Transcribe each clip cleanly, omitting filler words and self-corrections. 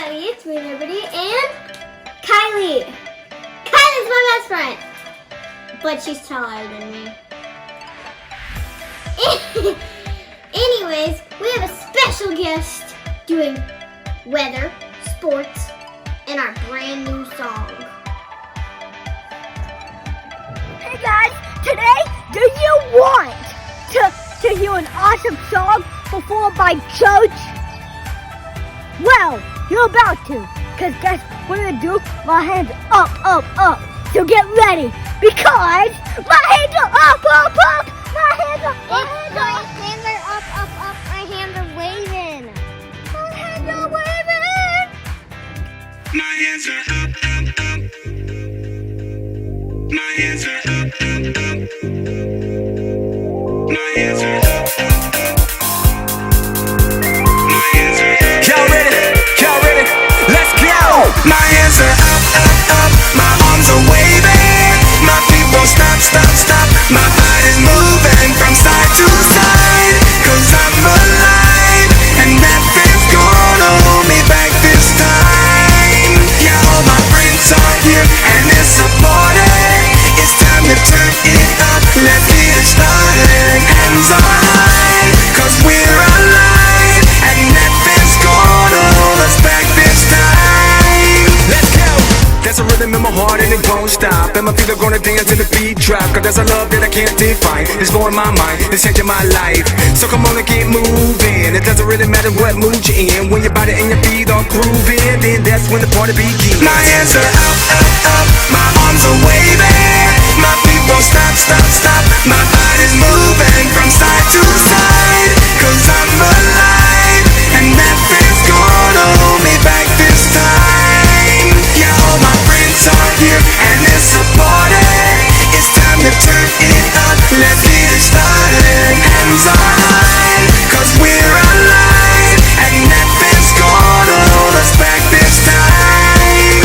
everybody, it's me, Liberty, and Kylie. Kylie's my best friend, but she's taller than me. Anyways, we have a special guest doing weather, sports, and our brand new song. Hey guys, today, do you want to hear an awesome song performed by Coach? Well, you're about to, because guess what I'm going to do? My hands are up, up, up. So get ready, because my hands are up, up, up. My hands are up, My hands are up, up, up. My hands are waving. My hands are waving. My hands are up, up, up. My hands are up, up, up. My hands are up, up, up. My hands are up. Y'all ready? Y'all ready? Let's go! My hands are up, up, up. My arms are waving. My feet won't stop, stop, stop. My body's moving from side to side. 'Cause I'm alive. And nothing's gonna hold me back this time. Yeah, all my friends are here and they're supporting. It's time to turn it up. Let's get it started. Hands are high. 'Cause we're alive. And nothing's gonna hold us back this time. Let's go! There's a rhythm in my heart and it won't stop. And my feet are gonna dance till the beat drop. 'Cause there's a love that I can't define. It's blowing my mind, it's changing my life. So come on and get moving. It doesn't really matter what mood you're in. When your body and your feet are grooving, then that's when the party begins. My hands are up, up, up. My arms are waving. My feet won't stop, stop, stop. My body's moving from side to side. 'Cause I'm alive. And nothing's gonna hold me back this time. Yeah, all my friends are here and they're supporting. It's time to turn it up. Let's get it started. Hands are high. 'Cause we're alive. And nothing's gonna hold us back this time.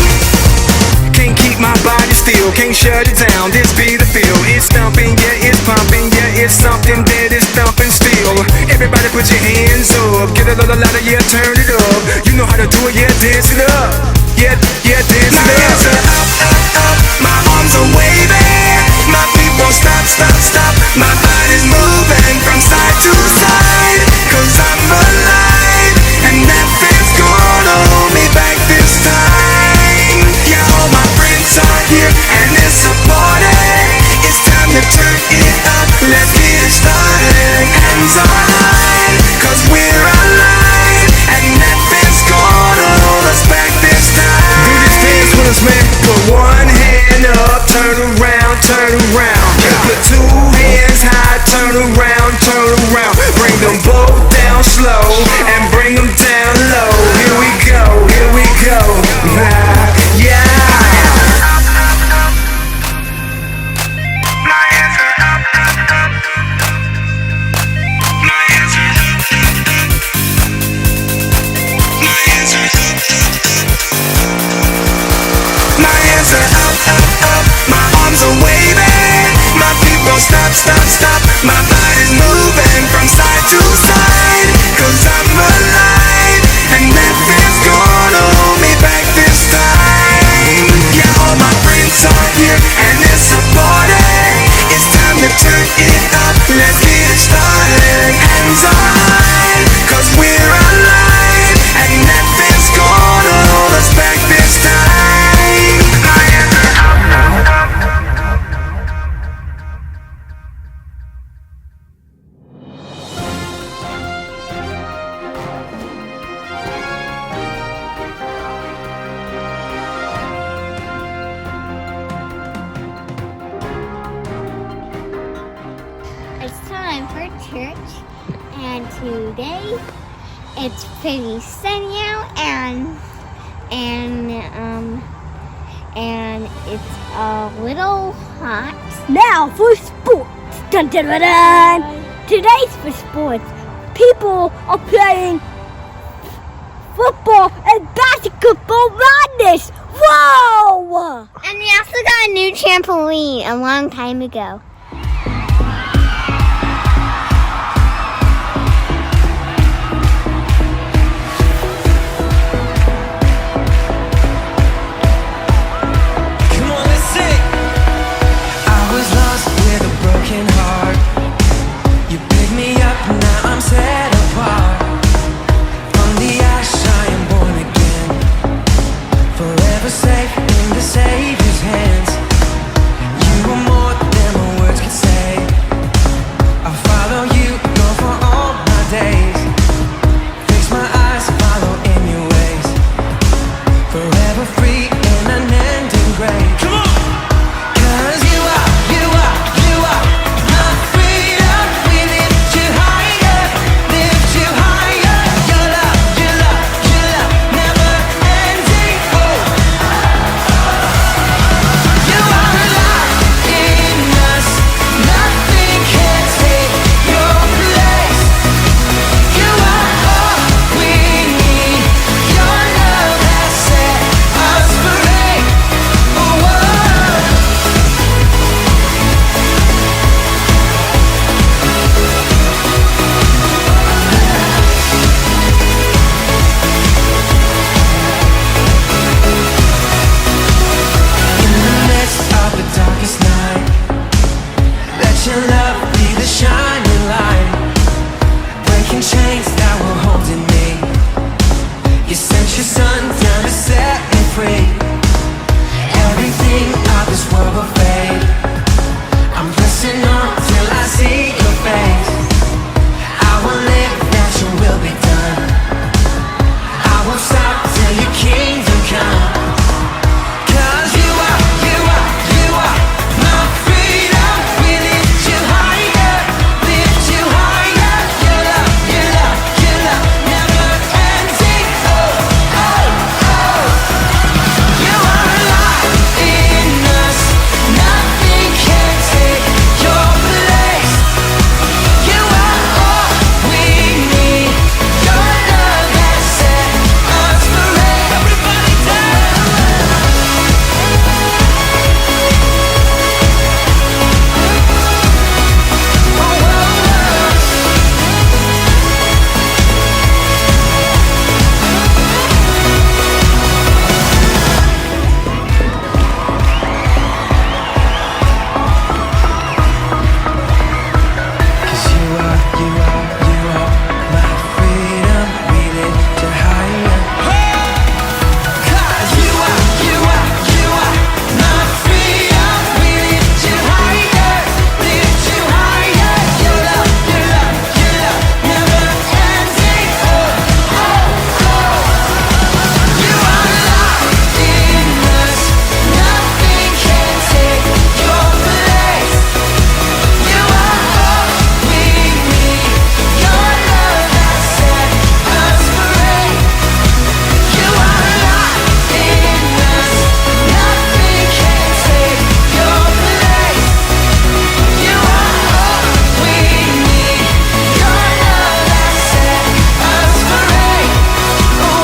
Can't keep my body still, can't shut it down. This be the feel. It's thumping, yeah, it's pumping, yeah, it's something that is thumping still. Everybody put your hands up, get a little louder, yeah, turn it up. You know how to do it, yeah, dance it up. Yeah, yeah, dance it up. My hands are up, up, up. My arms are waving. My feet won't stop, stop, stop. My body's moving from side to side. 'Cause I'm alive. And nothing's gonna hold me back this time. Yeah, all my friends are here and they're supporting. It's time to turn it up. Let's get it started. Hands are high. 'Cause we're alive. And nothing's gonna hold us back this time. Do this dance with us, man. Put one hand up, turn around, turn around. Put two hands high, turn around, turn around. Bring them both down slow and bring them down low. Here we go, here we go. Yeah. My hands are up, up, up. My hands are up, up, up. My hands are up, up, up. My hands are up, up, up. My arms are waving. My feet won't stop, stop, stop. My body's moving from side to side. 'Cause I'm alive. And nothing's gonna hold me back this time. Yeah, all my friends are here and they're supporting. It's time to turn it up. Let's get it started. Hands are high. 'Cause we're alive. And nothing's gonna hold us back this time. My hands are up, up, up. It's time for church, and today it's pretty sunny out, and it's a little hot. Now for sports. Dun, dun, dun, dun. Today's for sports. People are playing football and basketball madness. Whoa! And we also got a new trampoline a long time ago. your love be the shining light, breaking chains that were holding me. You sent your son down to set me free. Everything of this world will fade. I'm pressing on till I see your face. I will live that your will be done. I won't stop till your kingdom come. 'Cause you are my freedom. We lift you higher, lift you higher. Your love, your love, your love never ending. Oh, oh, oh. You are alive in us. Nothing can take your place. You are all we need. Your love has set us free. Everybody dance. Cause you are my freedom. We lift you higher. Cause you are my freedom. We lift you higher, lift you higher. Your love, your love, your love never ending. Oh, oh, oh. You are alive in us. Nothing can take your place. You are all we need. Your love has set us free. You are alive in us. Nothing can take your place. You are all we need. Your love has set us free. Oh,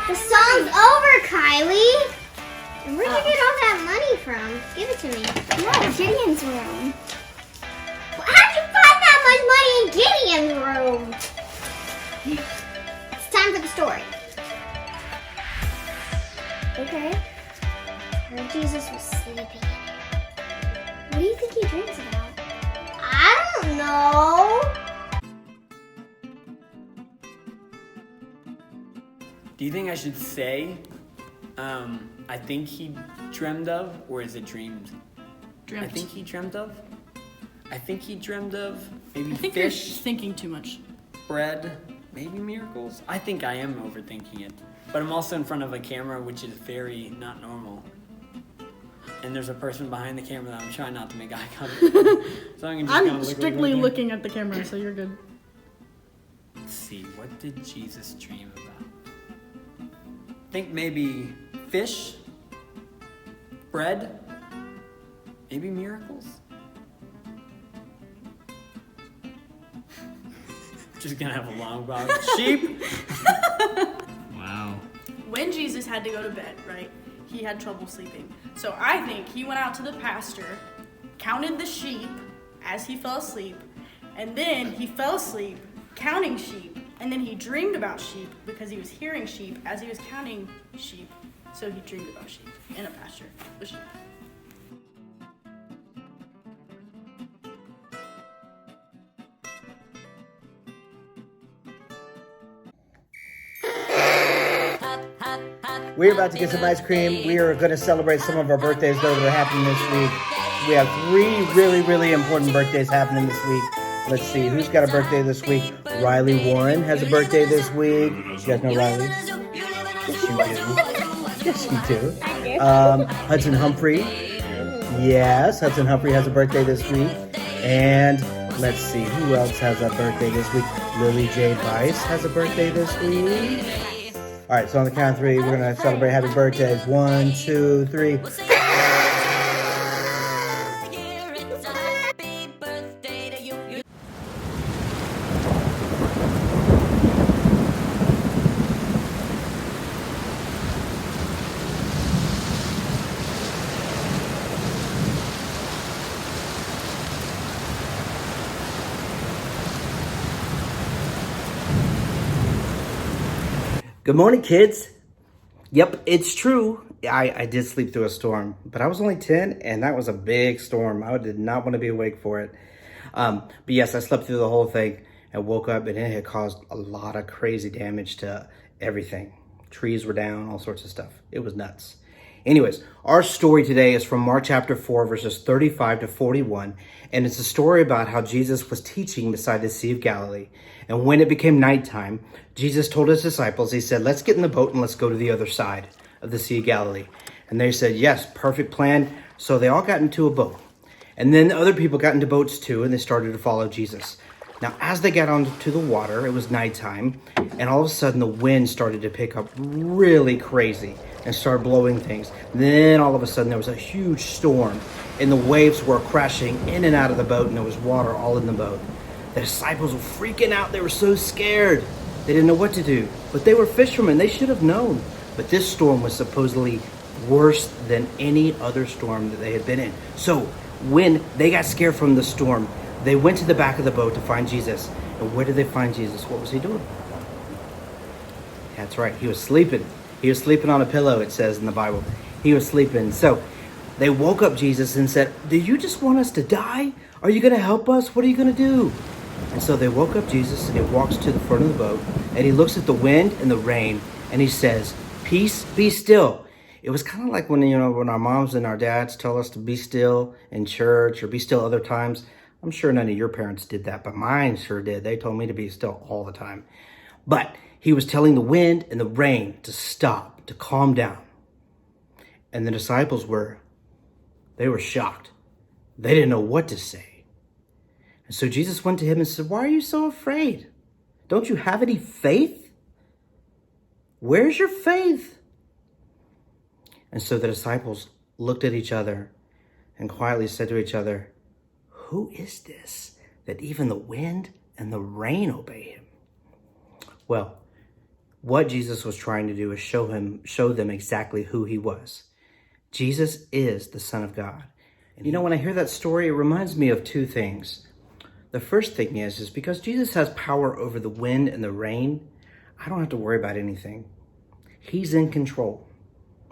The song's over, Kylie. And where'd you get all that money from? Give it to me. No, Gideon's room. How'd you find that much money in Gideon's room? It's time for the story. Okay. Heard Jesus was sleeping. What do you think he dreams about? I don't know. Do you think I should say, I think he dreamed of, or is it dreamed? Dreamt. I think he dreamt of. I think he dreamed of maybe I think fish, you're thinking too much. bread, maybe miracles. I think I am overthinking it, but I'm also in front of a camera, which is very not normal. And there's a person behind the camera that I'm trying not to make eye contact with. So I'm just gonna I'm look strictly over there. looking at the camera, so you're good. Let's see, what did Jesus dream about? Think maybe fish, bread, maybe miracles. Just gonna have a long box. Sheep. Wow. When Jesus had to go to bed, right, he had trouble sleeping. So I think he went out to the pasture, counted the sheep as he fell asleep, and then he fell asleep counting sheep, and then he dreamed about sheep because he was hearing sheep as he was counting sheep. So he dreamed about sheep in a pasture with sheep. We're about to get some ice cream. We are going to celebrate some of our birthdays that are happening this week. We have 3 really, really important birthdays happening this week. Let's see, who's got a birthday this week? Riley Warren has a birthday this week. You guys know Riley? Yes, you do. Yes, you do. Hudson Humphrey. Yes, Hudson Humphrey has a birthday this week. And let's see, who else has a birthday this week? Lily J. Bice has a birthday this week. All right, so on the count of 3, we're going to celebrate happy birthdays. 1, 2, 3. Good morning, kids. Yep, it's true. I did sleep through a storm, but I was only 10, and that was a big storm. I did not want to be awake for it. But yes, I slept through the whole thing and woke up, and it had caused a lot of crazy damage to everything. Trees were down, all sorts of stuff. It was nuts. Anyways, our story today is from Mark chapter 4, verses 35 to 41, and it's a story about how Jesus was teaching beside the Sea of Galilee. And when it became nighttime, Jesus told his disciples, he said, let's get in the boat and let's go to the other side of the Sea of Galilee. And they said, yes, perfect plan. So they all got into a boat. And then other people got into boats too, and they started to follow Jesus. Now, as they got onto the water, it was nighttime, and all of a sudden the wind started to pick up really crazy and start blowing things. Then all of a sudden there was a huge storm, and the waves were crashing in and out of the boat, and there was water all in the boat. The disciples were freaking out. They were so scared. They didn't know what to do. But they were fishermen. They should have known. But this storm was supposedly worse than any other storm that they had been in. So when they got scared from the storm, they went to the back of the boat to find Jesus. And where did they find Jesus? What was he doing? That's right. He was sleeping. He was sleeping on a pillow, it says in the Bible. He was sleeping. So they woke up Jesus and said, do you just want us to die? Are you going to help us? What are you going to do? And so they woke up Jesus, and he walks to the front of the boat, and he looks at the wind and the rain, and he says, peace, be still. It was kind of like when our moms and our dads tell us to be still in church or be still other times. I'm sure none of your parents did that, but mine sure did. They told me to be still all the time. But he was telling the wind and the rain to stop, to calm down. And the disciples were shocked. They didn't know what to say. And so Jesus went to him and said, why are you so afraid? Don't you have any faith? Where's your faith? And so the disciples looked at each other and quietly said to each other, who is this that even the wind and the rain obey him? Well, what Jesus was trying to do is show them exactly who he was. Jesus is the Son of God. And when I hear that story, it reminds me of two things. The first thing is because Jesus has power over the wind and the rain, I don't have to worry about anything. He's in control.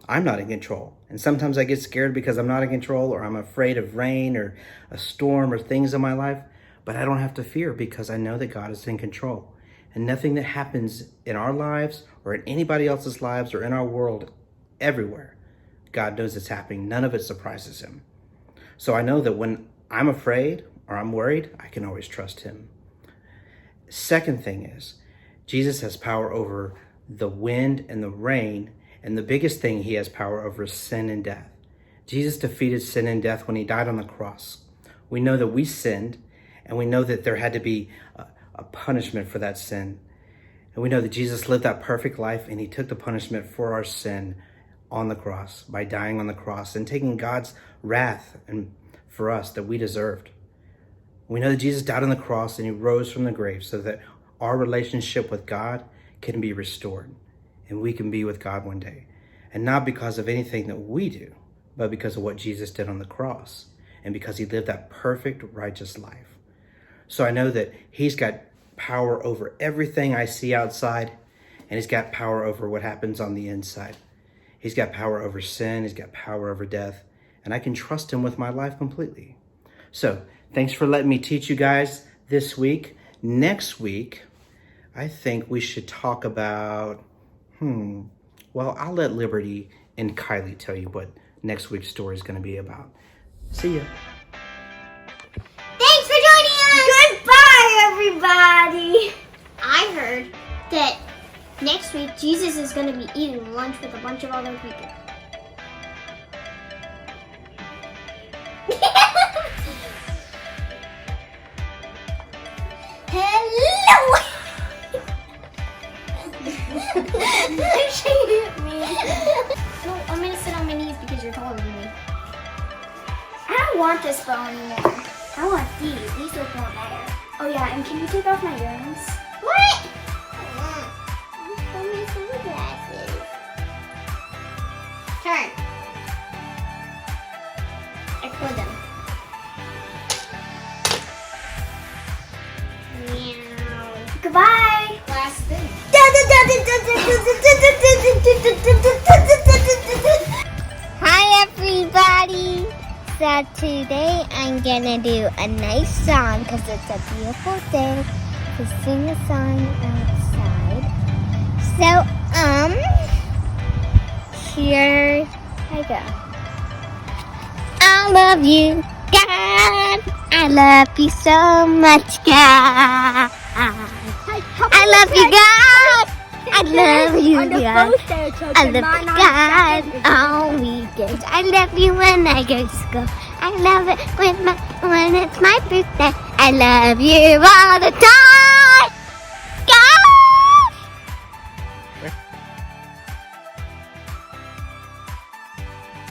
I'm not in control. And sometimes I get scared because I'm not in control, or I'm afraid of rain or a storm or things in my life. But I don't have to fear because I know that God is in control. And nothing that happens in our lives or in anybody else's lives or in our world, everywhere, God knows it's happening. None of it surprises him. So I know that when I'm afraid or I'm worried, I can always trust him. Second thing is, Jesus has power over the wind and the rain, and the biggest thing he has power over is sin and death. Jesus defeated sin and death when he died on the cross. We know that we sinned, and we know that there had to be a punishment for that sin. And we know that Jesus lived that perfect life, and he took the punishment for our sin on the cross by dying on the cross and taking God's wrath and for us that we deserved. We know that Jesus died on the cross and he rose from the grave so that our relationship with God can be restored and we can be with God one day. And not because of anything that we do, but because of what Jesus did on the cross and because he lived that perfect, righteous life. So I know that he's got power over everything I see outside, and he's got power over what happens on the inside. He's got power over sin, he's got power over death, and I can trust him with my life completely. So thanks for letting me teach you guys this week. Next week, I think we should talk about, well, I'll let Liberty and Kylie tell you what next week's story is going to be about. See ya. Thanks for joining us! Goodbye, everybody. I heard that next week Jesus is going to be eating lunch with a bunch of other people. Hello! She hit me. No, I'm going to sit on my knees because you're taller than me. I don't want this bow anymore. I want these. These look more better. Oh yeah, and can you take off my earrings? What? Show me sunglasses. Turn. I put them. Meow. Goodbye. Last thing. Da, da, da, da, da, da, da, da. but today I'm gonna do a nice song because it's a beautiful day to sing a song outside. So, here I go. I love you, God. I love you so much, God. I love you, God. I love you, God. I love you, God. All weekends. I love you when I go to school. I love it when it's my birthday. I love you all the time.